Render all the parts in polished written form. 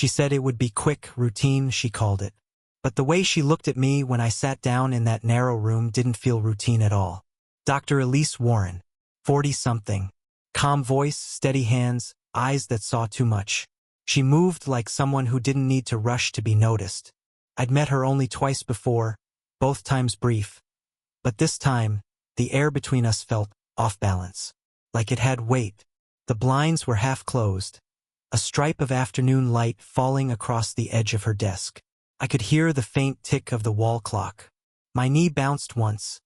She said it would be quick, routine, she called it. But the way she looked at me when I sat down in that narrow room didn't feel routine at all. Dr. Elise Warren, 40-something. Calm voice, steady hands, eyes that saw too much. She moved like someone who didn't need to rush to be noticed. I'd met her only twice before, both times brief. But this time, the air between us felt off balance. Like it had weight. The blinds were half closed. A stripe of afternoon light falling across the edge of her desk. I could hear the faint tick of the wall clock. My knee bounced once,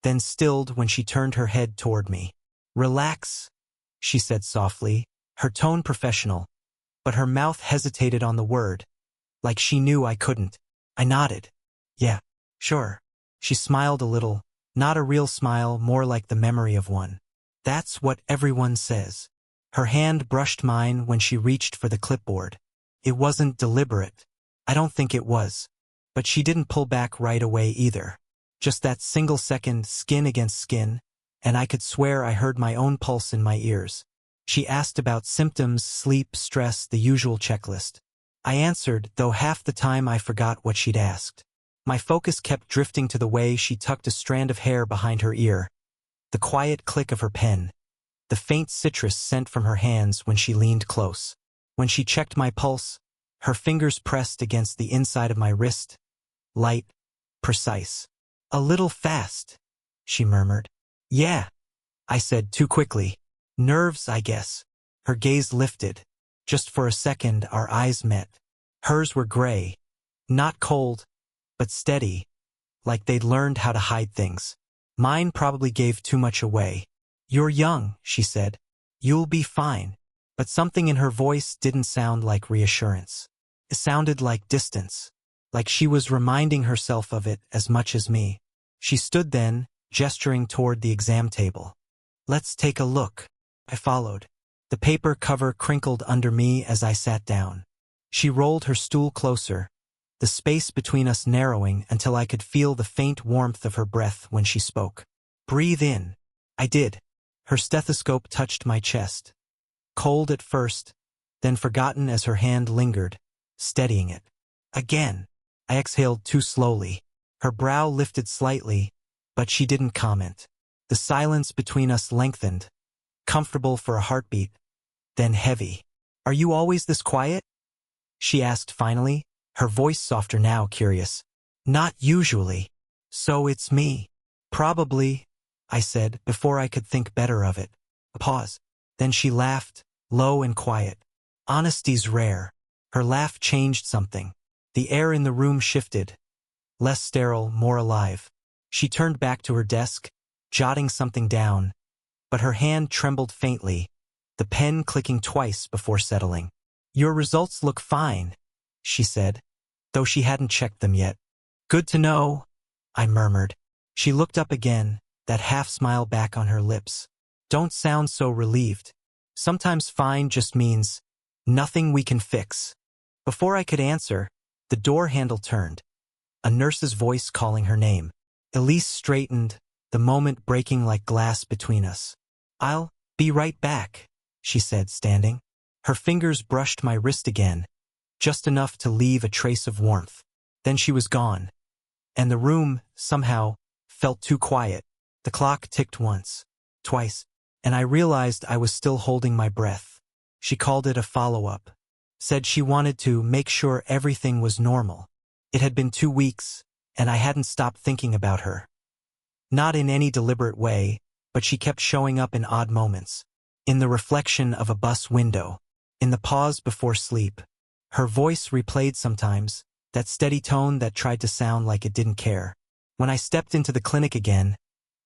then stilled when she turned her head toward me. "Relax," she said softly, her tone professional, but her mouth hesitated on the word, like she knew I couldn't. I nodded. "Yeah, sure." She smiled a little, not a real smile, more like the memory of one. "That's what everyone says." Her hand brushed mine when she reached for the clipboard. It wasn't deliberate. I don't think it was. But she didn't pull back right away either. Just that single second, skin against skin, and I could swear I heard my own pulse in my ears. She asked about symptoms, sleep, stress, the usual checklist. I answered, though half the time I forgot what she'd asked. My focus kept drifting to the way she tucked a strand of hair behind her ear, the quiet click of her pen, the faint citrus scent from her hands when she leaned close. When she checked my pulse, her fingers pressed against the inside of my wrist, light, precise. "A little fast," she murmured. "Yeah," I said too quickly. "Nerves, I guess." Her gaze lifted. Just for a second, our eyes met. Hers were gray, not cold, but steady, like they'd learned how to hide things. Mine probably gave too much away. "You're young," she said. "You'll be fine." But something in her voice didn't sound like reassurance. It sounded like distance, like she was reminding herself of it as much as me. She stood then, gesturing toward the exam table. "Let's take a look." I followed. The paper cover crinkled under me as I sat down. She rolled her stool closer, the space between us narrowing until I could feel the faint warmth of her breath when she spoke. "Breathe in." I did. Her stethoscope touched my chest. Cold at first, then forgotten as her hand lingered, steadying it. Again. I exhaled too slowly. Her brow lifted slightly, but she didn't comment. The silence between us lengthened, comfortable for a heartbeat, then heavy. "Are you always this quiet?" she asked finally, her voice softer now, curious. "Not usually. So it's me." "Probably," I said, before I could think better of it. A pause. Then she laughed, low and quiet. "Honesty's rare." Her laugh changed something. The air in the room shifted. Less sterile, more alive. She turned back to her desk, jotting something down, but her hand trembled faintly, the pen clicking twice before settling. "Your results look fine," she said, though she hadn't checked them yet. "Good to know," I murmured. She looked up again, that half-smile back on her lips. "Don't sound so relieved. Sometimes fine just means nothing we can fix." Before I could answer, the door handle turned. A nurse's voice calling her name. Elise straightened, the moment breaking like glass between us. "I'll be right back," she said, standing. Her fingers brushed my wrist again, just enough to leave a trace of warmth. Then she was gone. And the room, somehow, felt too quiet. The clock ticked once, twice, and I realized I was still holding my breath. She called it a follow-up. Said she wanted to make sure everything was normal. It had been 2 weeks, and I hadn't stopped thinking about her. Not in any deliberate way, but she kept showing up in odd moments. In the reflection of a bus window, in the pause before sleep. Her voice replayed sometimes, that steady tone that tried to sound like it didn't care. When I stepped into the clinic again,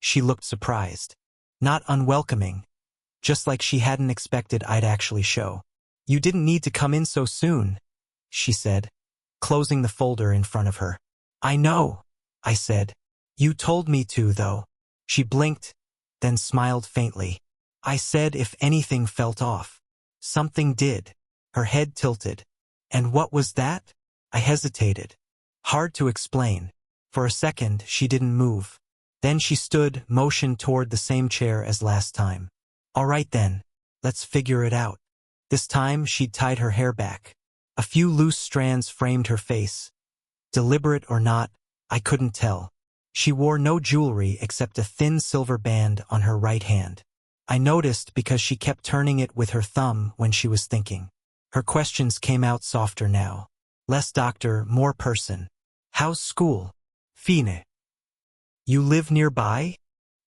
she looked surprised. Not unwelcoming, just like she hadn't expected I'd actually show. "You didn't need to come in so soon," she said, closing the folder in front of her. "I know," I said. "You told me to, though." She blinked, then smiled faintly. "I said if anything felt off." Something did. Her head tilted. "And what was that?" I hesitated. Hard to explain. For a second, she didn't move. Then she stood, motioned toward the same chair as last time. "All right then, let's figure it out." This time, she'd tied her hair back. A few loose strands framed her face. Deliberate or not, I couldn't tell. She wore no jewelry except a thin silver band on her right hand. I noticed because she kept turning it with her thumb when she was thinking. Her questions came out softer now. Less doctor, more person. How's school? Fine. You live nearby?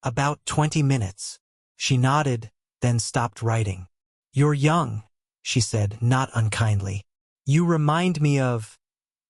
About 20 minutes. She nodded, then stopped writing. You're young, she said, not unkindly. You remind me of…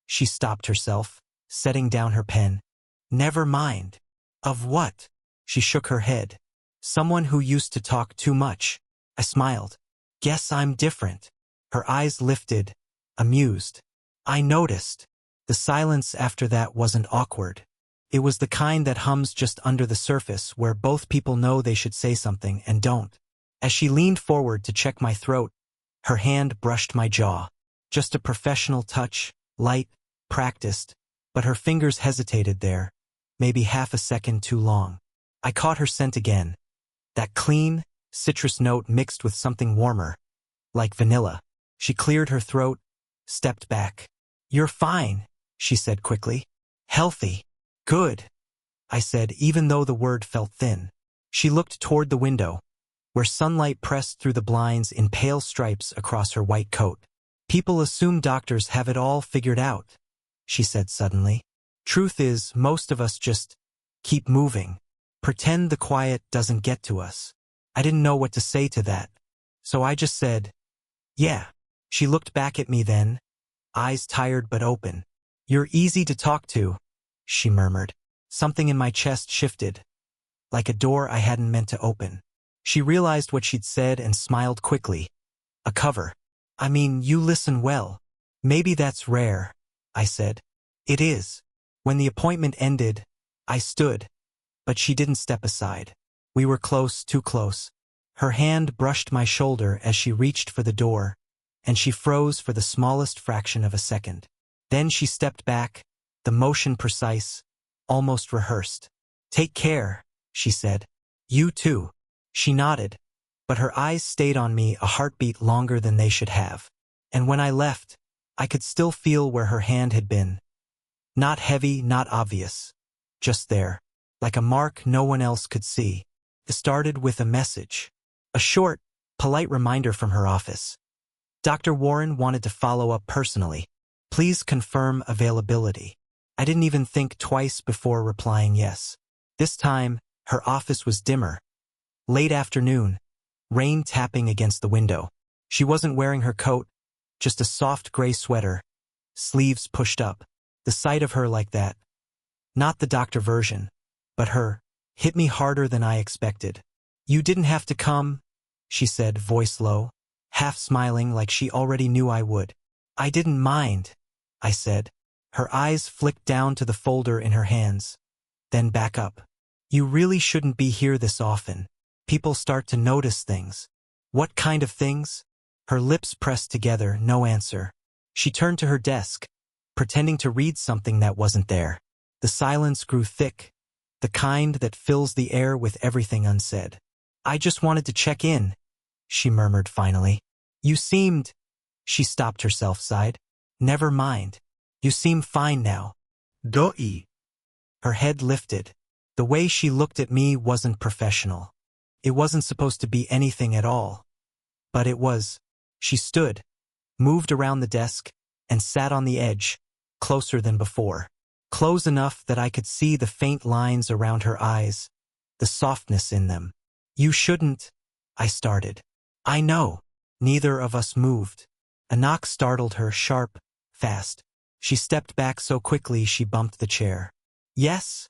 She stopped herself, setting down her pen. Never mind. Of what? She shook her head. Someone who used to talk too much. I smiled. Guess I'm different. Her eyes lifted, amused. I noticed. The silence after that wasn't awkward. It was the kind that hums just under the surface where both people know they should say something and don't. As she leaned forward to check my throat, her hand brushed my jaw. Just a professional touch, light, practiced, but her fingers hesitated there, maybe half a second too long. I caught her scent again. That clean, citrus note mixed with something warmer, like vanilla. She cleared her throat, stepped back. You're fine, she said quickly. Healthy. Good, I said, even though the word felt thin. She looked toward the window, where sunlight pressed through the blinds in pale stripes across her white coat. People assume doctors have it all figured out, she said suddenly. Truth is, most of us just keep moving. Pretend the quiet doesn't get to us. I didn't know what to say to that, so I just said, yeah. She looked back at me then, eyes tired but open. You're easy to talk to, she murmured. Something in my chest shifted, like a door I hadn't meant to open. She realized what she'd said and smiled quickly. A cover. I mean, you listen well. Maybe that's rare, I said. It is. When the appointment ended, I stood, but she didn't step aside. We were close, too close. Her hand brushed my shoulder as she reached for the door, and she froze for the smallest fraction of a second. Then she stepped back, the motion precise, almost rehearsed. Take care, she said. You too. She nodded, but her eyes stayed on me a heartbeat longer than they should have. And when I left, I could still feel where her hand had been. Not heavy, not obvious. Just there, like a mark no one else could see. It started with a message. A short, polite reminder from her office. Dr. Warren wanted to follow up personally. Please confirm availability. I didn't even think twice before replying yes. This time, her office was dimmer. Late afternoon, rain tapping against the window. She wasn't wearing her coat, just a soft gray sweater, sleeves pushed up. The sight of her like that, not the doctor version, but her, hit me harder than I expected. You didn't have to come, she said, voice low, half smiling like she already knew I would. I didn't mind, I said. Her eyes flicked down to the folder in her hands, then back up. You really shouldn't be here this often. People start to notice things. What kind of things? Her lips pressed together, no answer. She turned to her desk, pretending to read something that wasn't there. The silence grew thick, the kind that fills the air with everything unsaid. I just wanted to check in, she murmured finally. You seemed… She stopped herself, sighed. Never mind. You seem fine now. Doi. Her head lifted. The way she looked at me wasn't professional. It wasn't supposed to be anything at all. But it was. She stood, moved around the desk, and sat on the edge, closer than before. Close enough that I could see the faint lines around her eyes, the softness in them. You shouldn't, I started. I know. Neither of us moved. A knock startled her, sharp, fast. She stepped back so quickly she bumped the chair. Yes?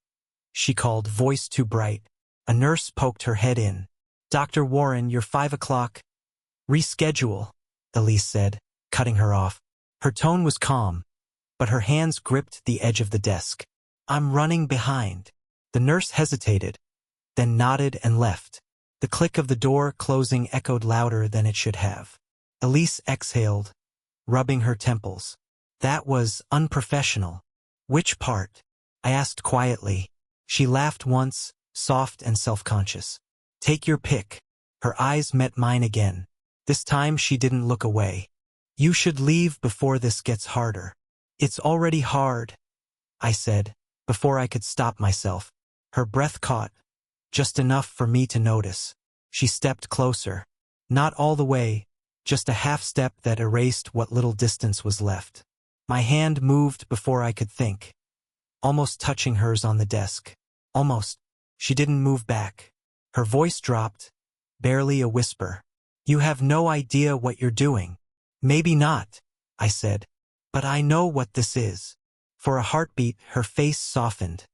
She called, voice too bright. A nurse poked her head in. Dr. Warren, you're 5 o'clock. Reschedule, Elise said, cutting her off. Her tone was calm, but her hands gripped the edge of the desk. I'm running behind. The nurse hesitated, then nodded and left. The click of the door closing echoed louder than it should have. Elise exhaled, rubbing her temples. That was unprofessional. Which part? I asked quietly. She laughed once, soft and self-conscious. Take your pick. Her eyes met mine again. This time she didn't look away. You should leave before this gets harder. It's already hard, I said, before I could stop myself. Her breath caught, just enough for me to notice. She stepped closer. Not all the way, just a half step that erased what little distance was left. My hand moved before I could think, almost touching hers on the desk. Almost. She didn't move back. Her voice dropped, barely a whisper. You have no idea what you're doing. Maybe not, I said, but I know what this is. For a heartbeat, her face softened,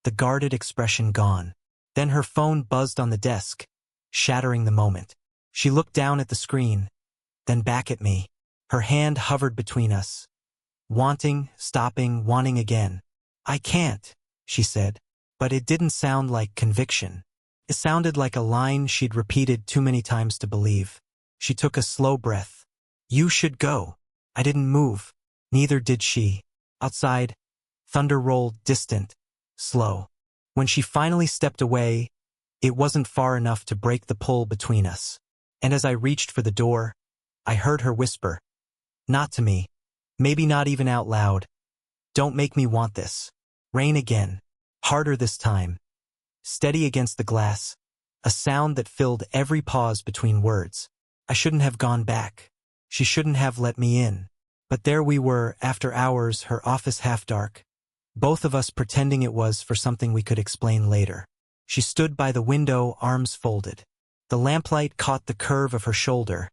the guarded expression gone. Then her phone buzzed on the desk, shattering the moment. She looked down at the screen, then back at me. Her hand hovered between us. Wanting, stopping, wanting again. I can't, she said, but it didn't sound like conviction. It sounded like a line she'd repeated too many times to believe. She took a slow breath. You should go. I didn't move. Neither did she. Outside, thunder rolled, distant, slow. When she finally stepped away, it wasn't far enough to break the pull between us. And as I reached for the door, I heard her whisper. Not to me. Maybe not even out loud. Don't make me want this. Rain again. Harder this time. Steady against the glass. A sound that filled every pause between words. I shouldn't have gone back. She shouldn't have let me in. But there we were, after hours, her office half dark. Both of us pretending it was for something we could explain later. She stood by the window, arms folded. The lamplight caught the curve of her shoulder,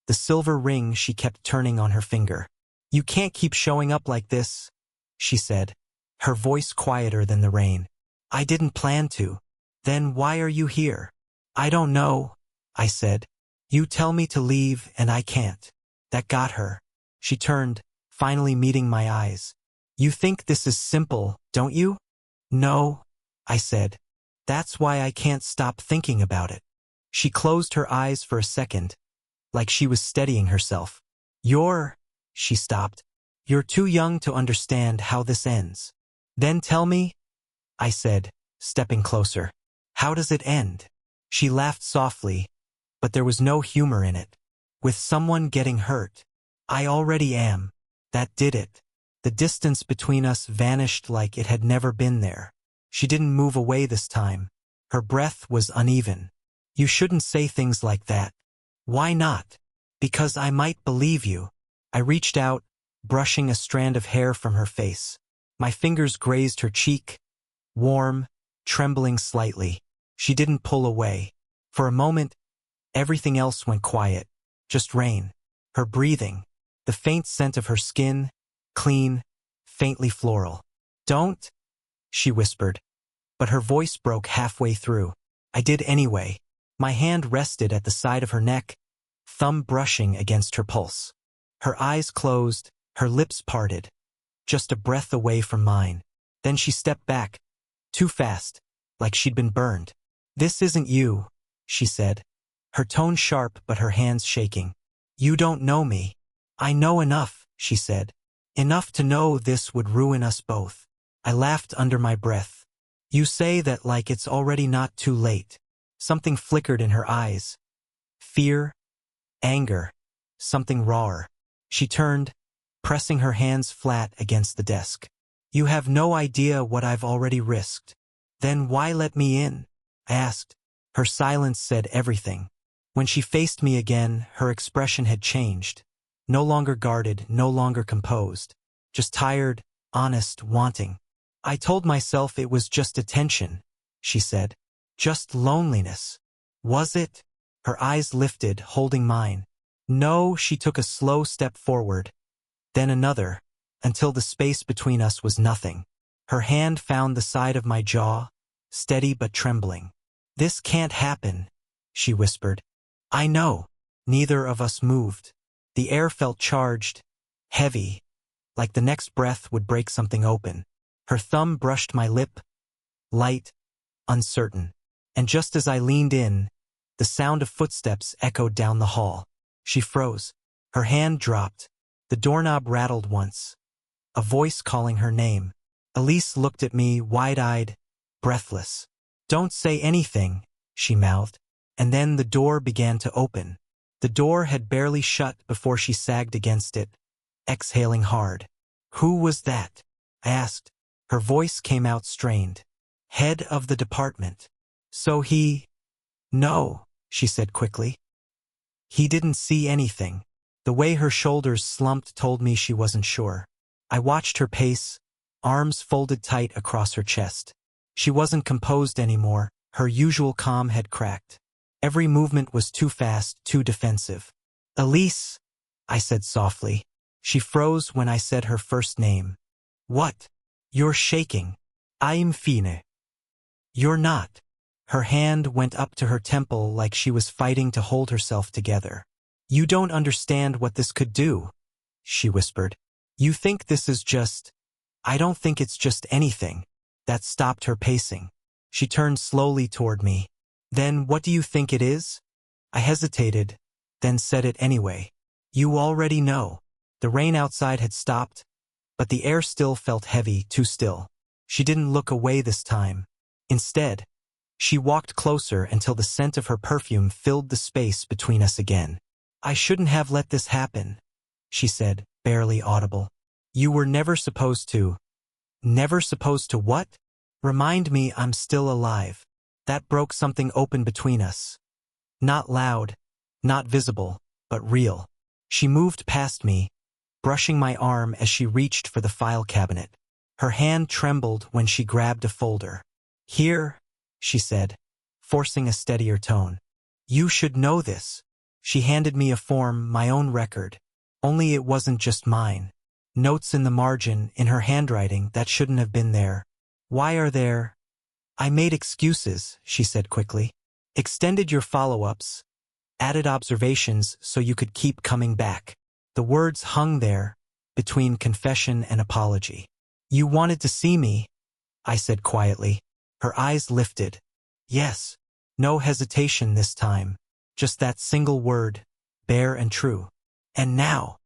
the silver ring she kept turning on her finger. You can't keep showing up like this, she said, her voice quieter than the rain. I didn't plan to. Then why are you here? I don't know, I said. You tell me to leave and I can't. That got her. She turned, finally meeting my eyes. You think this is simple, don't you? No, I said. That's why I can't stop thinking about it. She closed her eyes for a second, like she was steadying herself. She stopped. You're too young to understand how this ends. Then tell me, I said, stepping closer. How does it end? She laughed softly, but there was no humor in it. With someone getting hurt. I already am. That did it. The distance between us vanished like it had never been there. She didn't move away this time. Her breath was uneven. You shouldn't say things like that. Why not? Because I might believe you. I reached out, brushing a strand of hair from her face. My fingers grazed her cheek, warm, trembling slightly. She didn't pull away. For a moment, everything else went quiet. Just rain. Her breathing. The faint scent of her skin, clean, faintly floral. Don't, she whispered. But her voice broke halfway through. I did anyway. My hand rested at the side of her neck, thumb brushing against her pulse. Her eyes closed, her lips parted, just a breath away from mine. Then she stepped back, too fast, like she'd been burned. This isn't you, she said, her tone sharp but her hands shaking. You don't know me. I know enough, she said. Enough to know this would ruin us both. I laughed under my breath. You say that like it's already not too late. Something flickered in her eyes. Fear, anger, something rawer. She turned, pressing her hands flat against the desk. You have no idea what I've already risked. Then why let me in? I asked. Her silence said everything. When she faced me again, her expression had changed. No longer guarded, no longer composed. Just tired, honest, wanting. I told myself it was just attention, she said. Just loneliness. Was it? Her eyes lifted, holding mine. No, she took a slow step forward, then another, until the space between us was nothing. Her hand found the side of my jaw, steady but trembling. This can't happen, she whispered. I know. Neither of us moved. The air felt charged, heavy, like the next breath would break something open. Her thumb brushed my lip, light, uncertain. And just as I leaned in, the sound of footsteps echoed down the hall. She froze. Her hand dropped. The doorknob rattled once. A voice calling her name. Elise looked at me, wide-eyed, breathless. Don't say anything, she mouthed. And then the door began to open. The door had barely shut before she sagged against it, exhaling hard. "Who was that?" I asked. Her voice came out strained. "Head of the department." "So he—" "No," she said quickly. "He didn't see anything." The way her shoulders slumped told me she wasn't sure. I watched her pace, arms folded tight across her chest. She wasn't composed anymore. Her usual calm had cracked. Every movement was too fast, too defensive. "Elise," I said softly. She froze when I said her first name. "What?" "You're shaking." "I'm fine." "You're not." Her hand went up to her temple like she was fighting to hold herself together. "You don't understand what this could do," she whispered. "You think this is just—" "I don't think it's just anything." That stopped her pacing. She turned slowly toward me. "Then what do you think it is?" I hesitated, then said it anyway. "You already know." The rain outside had stopped, but the air still felt heavy, too still. She didn't look away this time. Instead, she walked closer until the scent of her perfume filled the space between us again. "I shouldn't have let this happen," she said, barely audible. "You were never supposed to—" "Never supposed to what?" "Remind me I'm still alive." That broke something open between us. Not loud, not visible, but real. She moved past me, brushing my arm as she reached for the file cabinet. Her hand trembled when she grabbed a folder. "Here," she said, forcing a steadier tone. "You should know this." She handed me a form, my own record. Only it wasn't just mine. Notes in the margin, in her handwriting, that shouldn't have been there. "Why are there—" "I made excuses," she said quickly. "Extended your follow-ups, added observations so you could keep coming back." The words hung there, between confession and apology. "You wanted to see me," I said quietly. Her eyes lifted. "Yes." No hesitation this time. Just that single word, bare and true. "And now,"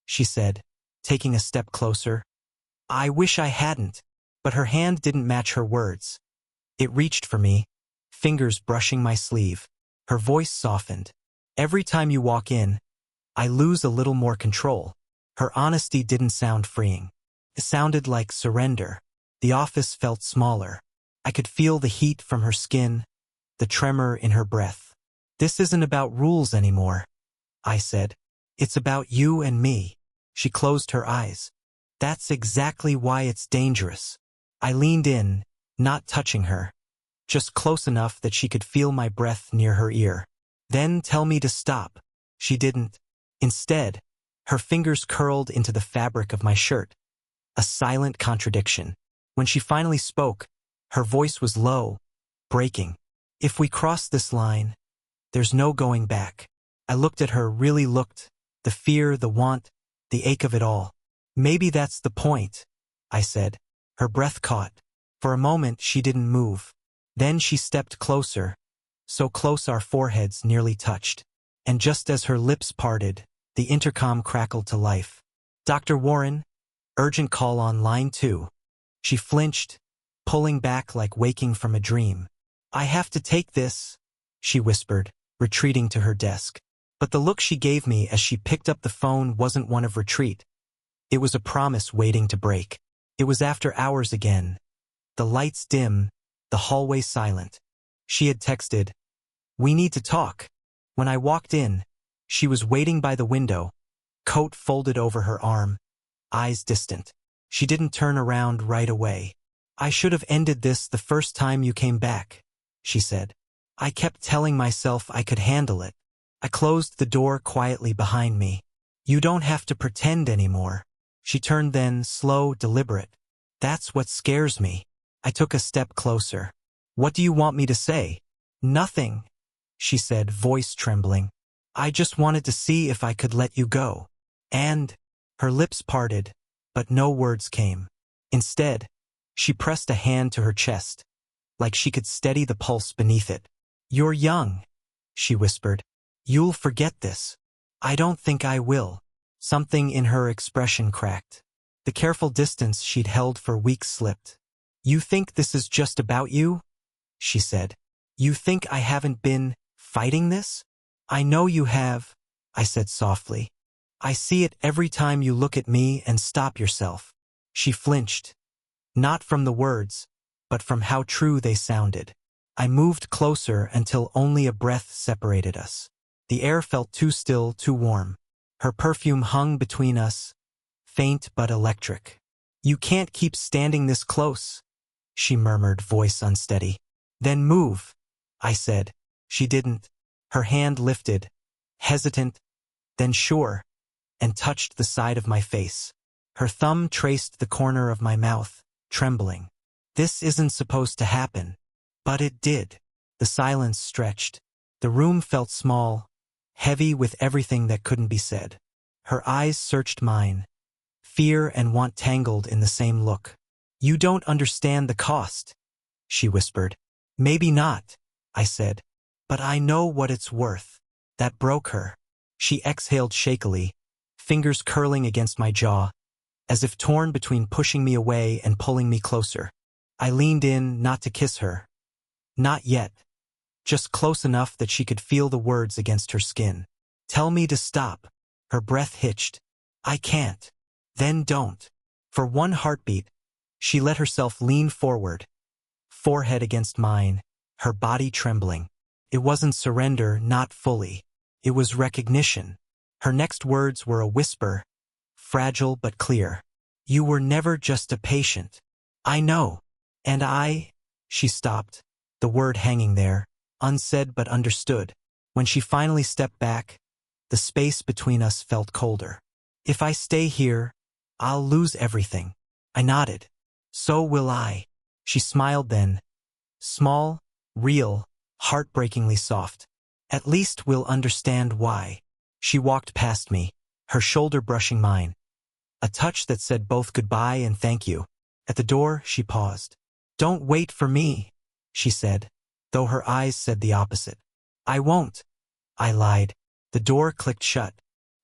she said, taking a step closer. "I wish I hadn't." But her hand didn't match her words. It reached for me, fingers brushing my sleeve. Her voice softened. "Every time you walk in, I lose a little more control." Her honesty didn't sound freeing. It sounded like surrender. The office felt smaller. I could feel the heat from her skin, the tremor in her breath. "This isn't about rules anymore," I said. "It's about you and me." She closed her eyes. "That's exactly why it's dangerous." I leaned in, not touching her, just close enough that she could feel my breath near her ear. "Then tell me to stop." She didn't. Instead, her fingers curled into the fabric of my shirt. A silent contradiction. When she finally spoke, her voice was low, breaking. "If we cross this line, there's no going back." I looked at her, really looked, the fear, the want, the ache of it all. "Maybe that's the point," I said. Her breath caught. For a moment, she didn't move. Then she stepped closer, so close our foreheads nearly touched. And just as her lips parted, the intercom crackled to life. "Dr. Warren, urgent call on line 2. She flinched, pulling back like waking from a dream. "I have to take this," she whispered, retreating to her desk. But the look she gave me as she picked up the phone wasn't one of retreat. It was a promise waiting to break. It was after hours again. The lights dim, the hallway silent. She had texted, "We need to talk." When I walked in, she was waiting by the window, coat folded over her arm, eyes distant. She didn't turn around right away. "I should have ended this the first time you came back," she said. "I kept telling myself I could handle it." I closed the door quietly behind me. "You don't have to pretend anymore." She turned then, slow, deliberate. "That's what scares me." I took a step closer. "What do you want me to say?" "Nothing," she said, voice trembling. "I just wanted to see if I could let you go." And her lips parted, but no words came. Instead, she pressed a hand to her chest, like she could steady the pulse beneath it. "You're young," she whispered. "You'll forget this." "I don't think I will." Something in her expression cracked. The careful distance she'd held for weeks slipped. "You think this is just about you?" she said. "You think I haven't been fighting this?" I know you have, I said softly. I see it every time you look at me and stop yourself. She flinched. Not from the words, but from how true they sounded. I moved closer until only a breath separated us. The air felt too still, too warm. Her perfume hung between us, faint but electric. You can't keep standing this close, she murmured, voice unsteady. Then move, I said. She didn't. Her hand lifted, hesitant, then sure, and touched the side of my face. Her thumb traced the corner of my mouth, trembling. This isn't supposed to happen. But it did. The silence stretched. The room felt small, heavy with everything that couldn't be said. Her eyes searched mine. Fear and want tangled in the same look. You don't understand the cost, she whispered. Maybe not, I said. But I know what it's worth. That broke her. She exhaled shakily, fingers curling against my jaw, as if torn between pushing me away and pulling me closer. I leaned in, not to kiss her. Not yet. Just close enough that she could feel the words against her skin. Tell me to stop. Her breath hitched. I can't. Then don't. For one heartbeat, she let herself lean forward, forehead against mine, her body trembling. It wasn't surrender, not fully. It was recognition. Her next words were a whisper, fragile but clear. You were never just a patient. I know. And she stopped, the word hanging there, unsaid but understood. When she finally stepped back, the space between us felt colder. If I stay here, I'll lose everything. I nodded. So will I. She smiled then. Small, real, heartbreakingly soft. At least we'll understand why. She walked past me, her shoulder brushing mine. A touch that said both goodbye and thank you. At the door, she paused. Don't wait for me, she said, though her eyes said the opposite. I won't, I lied. The door clicked shut,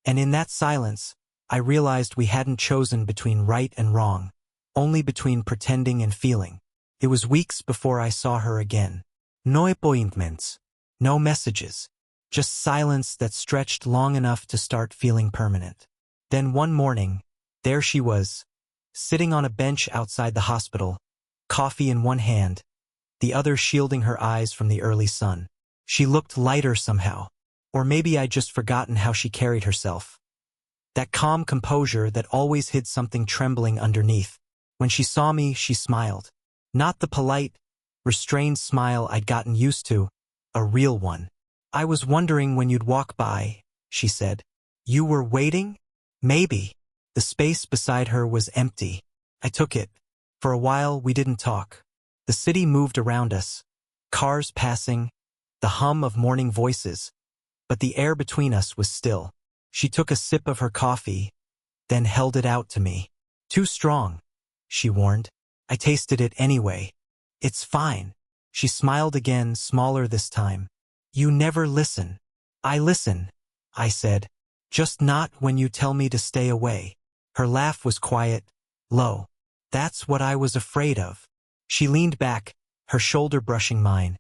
and in that silence, I realized we hadn't chosen between right and wrong, only between pretending and feeling. It was weeks before I saw her again. No appointments, no messages, just silence that stretched long enough to start feeling permanent. Then one morning, there she was, sitting on a bench outside the hospital, coffee in one hand, the other shielding her eyes from the early sun. She looked lighter somehow, or maybe I'd just forgotten how she carried herself. That calm composure that always hid something trembling underneath. When she saw me, she smiled. Not the polite, restrained smile I'd gotten used to, a real one. I was wondering when you'd walk by, she said. You were waiting? Maybe. The space beside her was empty. I took it. For a while, we didn't talk. The city moved around us. Cars passing, the hum of morning voices. But the air between us was still. She took a sip of her coffee, then held it out to me. Too strong, she warned. I tasted it anyway. It's fine. She smiled again, smaller this time. You never listen. I listen, I said. Just not when you tell me to stay away. Her laugh was quiet, low. That's what I was afraid of. She leaned back, her shoulder brushing mine.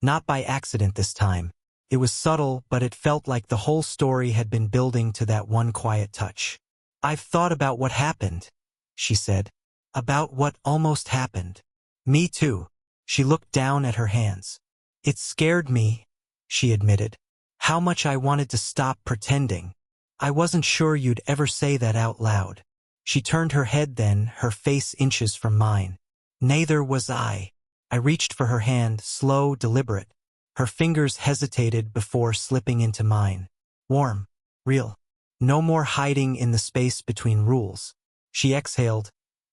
Not by accident this time. It was subtle, but it felt like the whole story had been building to that one quiet touch. I've thought about what happened, she said. About what almost happened. Me too. She looked down at her hands. It scared me, she admitted. How much I wanted to stop pretending. I wasn't sure you'd ever say that out loud. She turned her head then, her face inches from mine. Neither was I. I reached for her hand, slow, deliberate. Her fingers hesitated before slipping into mine. Warm. Real. No more hiding in the space between rules. She exhaled,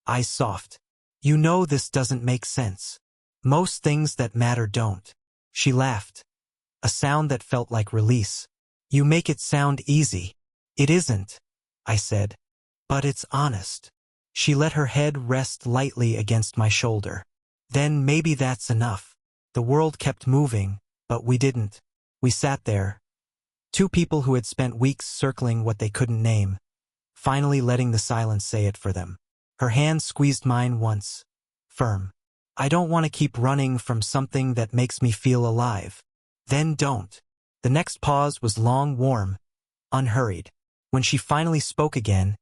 eyes soft. You know this doesn't make sense. Most things that matter don't. She laughed. A sound that felt like release. You make it sound easy. It isn't, I said. But it's honest. She let her head rest lightly against my shoulder. Then maybe that's enough. The world kept moving, but we didn't. We sat there. Two people who had spent weeks circling what they couldn't name, finally letting the silence say it for them. Her hand squeezed mine once. Firm. I don't want to keep running from something that makes me feel alive. Then don't. The next pause was long, warm, unhurried. When she finally spoke again,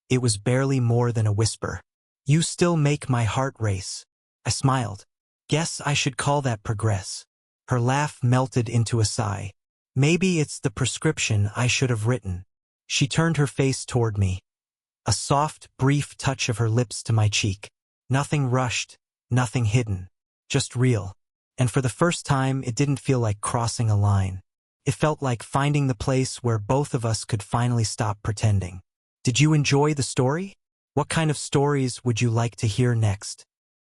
it was barely more than a whisper. "You still make my heart race." I smiled. Guess I should call that progress. Her laugh melted into a sigh. "Maybe it's the prescription I should have written." She turned her face toward me. A soft, brief touch of her lips to my cheek. Nothing rushed, nothing hidden. Just real. And for the first time, it didn't feel like crossing a line. It felt like finding the place where both of us could finally stop pretending. Did you enjoy the story? What kind of stories would you like to hear next?